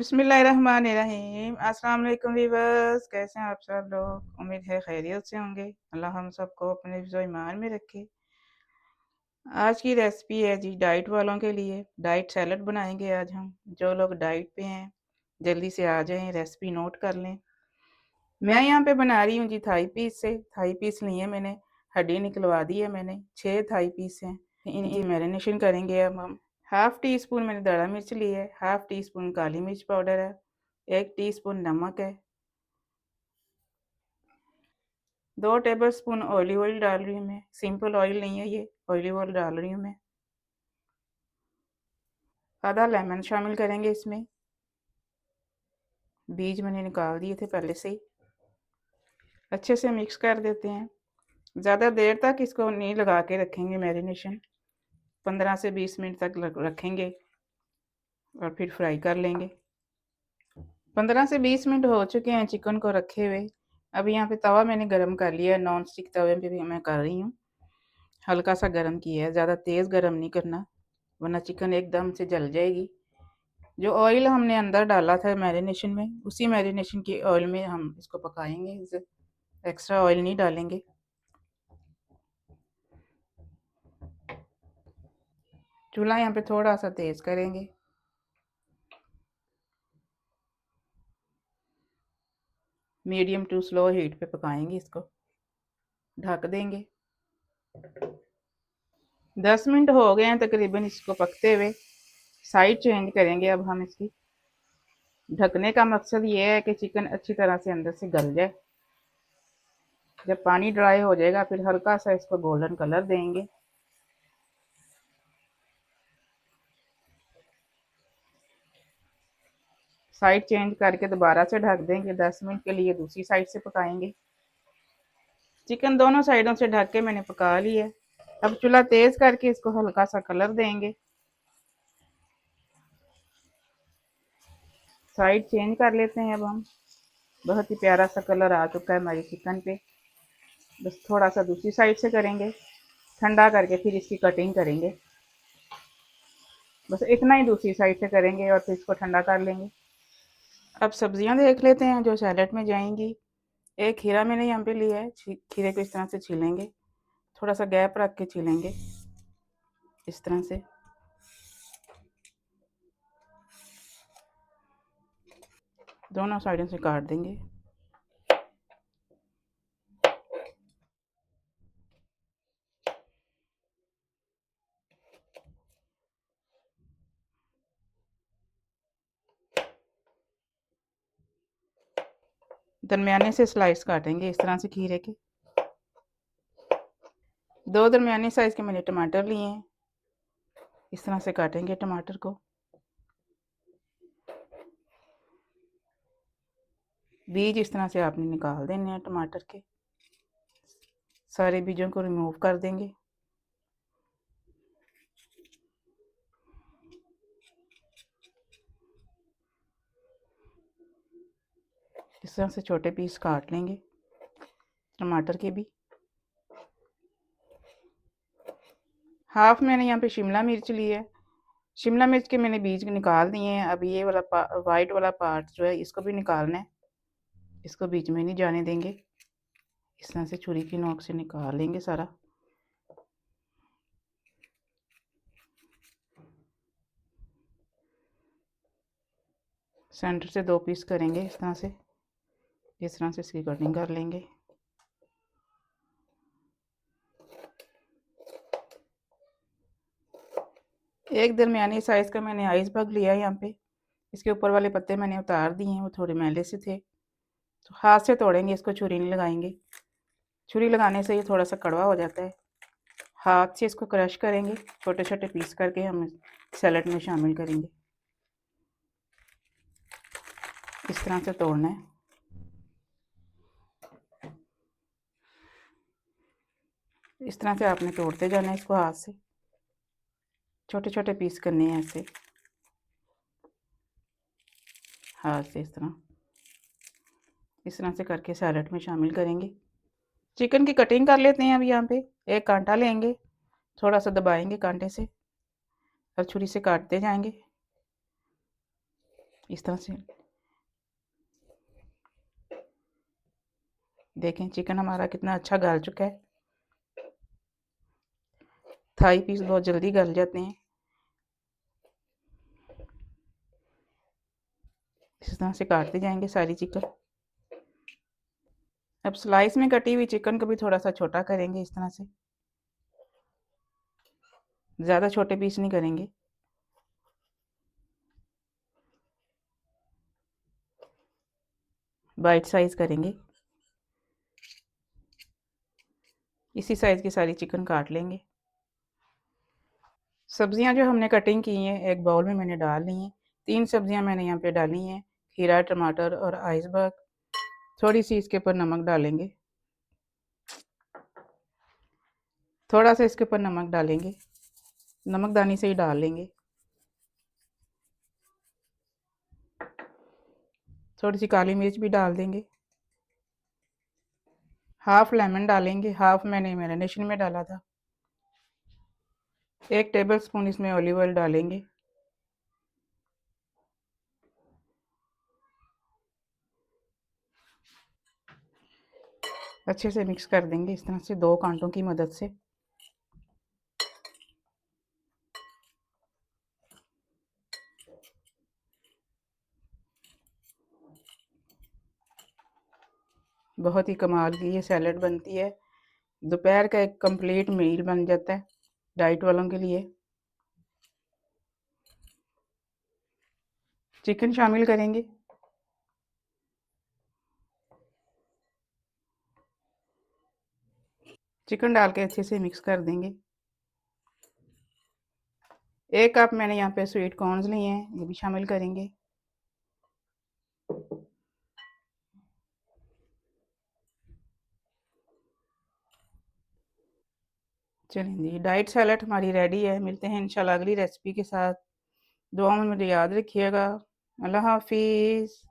बिस्मिल्लाहिर्रहमानिर्रहीम। अस्सलाम वालेकुम वीवर्स, कैसे हैं आप सब लोग? उम्मीद है खैरियत से होंगे। अल्लाह हम सबको अपने हिफ्ज़ व ईमान में रखे। आज की रेसिपी है जी डाइट वालों के लिए। डाइट सैलड बनाएंगे आज हम। जो लोग डाइट पे हैं जल्दी से आ जाएं, रेसिपी नोट कर लें। मैं यहाँ पे बना रही हूँ जी थाई पीस से। थाई पीस लिए मैंने, हड्डी निकलवा दी है मैंने। 6 थाई पीस हैं। इनकी मैरिनेशन करेंगे अब हम। हाफ़ टी स्पून मैंने दड़ा मिर्च ली है, हाफ़ टी स्पून काली मिर्च पाउडर है, 1 टीस्पून नमक है, 2 टेबलस्पून ऑलिव ऑयल डाल रही हूँ मैं। सिंपल ऑयल नहीं है ये, ऑलिव ऑयल डाल रही हूँ मैं। आधा लेमन शामिल करेंगे इसमें। बीज मैंने निकाल दिए थे पहले से ही। अच्छे से मिक्स कर देते हैं। ज़्यादा देर तक इसको नहीं लगा के रखेंगे मैरिनेशन। 15 से 20 मिनट तक रखेंगे और फिर फ्राई कर लेंगे। 15 से 20 मिनट हो चुके हैं चिकन को रखे हुए। अब यहाँ पे तवा मैंने गरम कर लिया है। नॉन स्टिक तवे पे भी मैं कर रही हूँ। हल्का सा गरम किया है, ज़्यादा तेज़ गरम नहीं करना वरना चिकन एकदम से जल जाएगी। जो ऑयल हमने अंदर डाला था मैरिनेशन में, उसी मैरिनेशन के ऑयल में हम इसको पकाएंगे। एक्स्ट्रा ऑयल नहीं डालेंगे। चूल्हा यहाँ पे थोड़ा सा तेज़ करेंगे। मीडियम टू स्लो हीट पे पकाएंगे इसको। ढक देंगे। 10 मिनट हो गए हैं तकरीबन इसको पकते हुए। साइड चेंज करेंगे अब हम इसकी। ढकने का मकसद ये है कि चिकन अच्छी तरह से अंदर से गल जाए। जब पानी ड्राई हो जाएगा फिर हल्का सा इसको गोल्डन कलर देंगे। साइड चेंज करके दोबारा से ढक देंगे। 10 मिनट के लिए दूसरी साइड से पकाएंगे। चिकन दोनों साइडों से ढक के मैंने पका लिया है। अब चूल्हा तेज करके इसको हल्का सा कलर देंगे। साइड चेंज कर लेते हैं अब हम। बहुत ही प्यारा सा कलर आ चुका है हमारी चिकन पे। बस थोड़ा सा दूसरी साइड से करेंगे। ठंडा करके फिर इसकी कटिंग करेंगे। बस इतना ही दूसरी साइड से करेंगे और फिर इसको ठंडा कर लेंगे। अब सब्जियां देख लेते हैं जो सैलेड में जाएंगी। एक खीरा मैंने यहाँ पे लिया है। खीरे को इस तरह से छीलेंगे। थोड़ा सा गैप रख के छीलेंगे इस तरह से। दोनों साइडों से काट देंगे। दरमियाने से स्लाइस काटेंगे इस तरह से खीरे के। 2 दरमियाने साइज के मैंने टमाटर लिए हैं। इस तरह से काटेंगे टमाटर को। बीज इस तरह से आपने निकाल देने हैं टमाटर के। सारे बीजों को रिमूव कर देंगे। इस तरह से छोटे पीस काट लेंगे टमाटर के भी। हाफ मैंने यहाँ पे शिमला मिर्च ली है। शिमला मिर्च के मैंने बीज निकाल दिए हैं। अब ये वाला वाइट वाला पार्ट जो है इसको भी निकालना है। इसको बीच में नहीं जाने देंगे। इस तरह से छुरी की नोक से निकाल लेंगे सारा। सेंटर से 2 पीस करेंगे इस तरह से। इस तरह से इसकी कटिंग कर लेंगे। एक दरमियानी साइज़ का मैंने आइसबर्ग लिया है यहाँ पे। इसके ऊपर वाले पत्ते मैंने उतार दिए हैं, वो थोड़े मैले से थे। तो हाथ से तोड़ेंगे इसको, छुरी नहीं लगाएंगे। छुरी लगाने से ये थोड़ा सा कड़वा हो जाता है। हाथ से इसको क्रश करेंगे। छोटे छोटे पीस करके हम सैलेड में शामिल करेंगे। इस तरह से तोड़ना है। इस तरह से आपने तोड़ते जाना है इसको हाथ से। छोटे छोटे पीस करने हैं ऐसे हाथ से। इस तरह से करके सैलेड में शामिल करेंगे। चिकन की कटिंग कर लेते हैं। अब यहाँ पे एक कांटा लेंगे, थोड़ा सा दबाएंगे कांटे से और छुरी से काटते जाएंगे। इस तरह से देखें चिकन हमारा कितना अच्छा गल चुका है। थाई पीस बहुत जल्दी गल जाते हैं। इस तरह से काटते जाएंगे सारी चिकन। अब स्लाइस में कटी हुई चिकन को भी थोड़ा सा छोटा करेंगे इस तरह से, ज़्यादा छोटे पीस नहीं करेंगे। बाइट साइज करेंगे। इसी साइज़ की सारी चिकन काट लेंगे। सब्जियां जो हमने कटिंग की हैं एक बाउल में मैंने डाल ली हैं। 3 सब्जियां मैंने यहाँ पे डाली हैं, खीरा, टमाटर और आइसबर्ग। थोड़ी सी इसके ऊपर नमक डालेंगे, थोड़ा सा इसके ऊपर नमक डालेंगे, नमकदानी से ही डाल लेंगे। थोड़ी सी काली मिर्च भी डाल देंगे। हाफ लेमन डालेंगे, हाफ मैंने मैरिनेशन में डाला था। 1 टेबल स्पून इसमें ऑलिव ऑयल डालेंगे। अच्छे से मिक्स कर देंगे इस तरह से 2 कांटों की मदद से। बहुत ही कमाल की ये सैलड बनती है। दोपहर का एक कंप्लीट मील बन जाता है डाइट वालों के लिए। चिकन शामिल करेंगे। चिकन डाल के अच्छे से मिक्स कर देंगे। 1 कप मैंने यहाँ पे स्वीट कॉर्न्स लिए हैं, ये भी शामिल करेंगे। चलें जी, डाइट सैलड हमारी रेडी है। मिलते हैं इंशाल्लाह अगली रेसिपी के साथ। दुआ में मुझे याद रखिएगा। अल्लाह हाफिज़।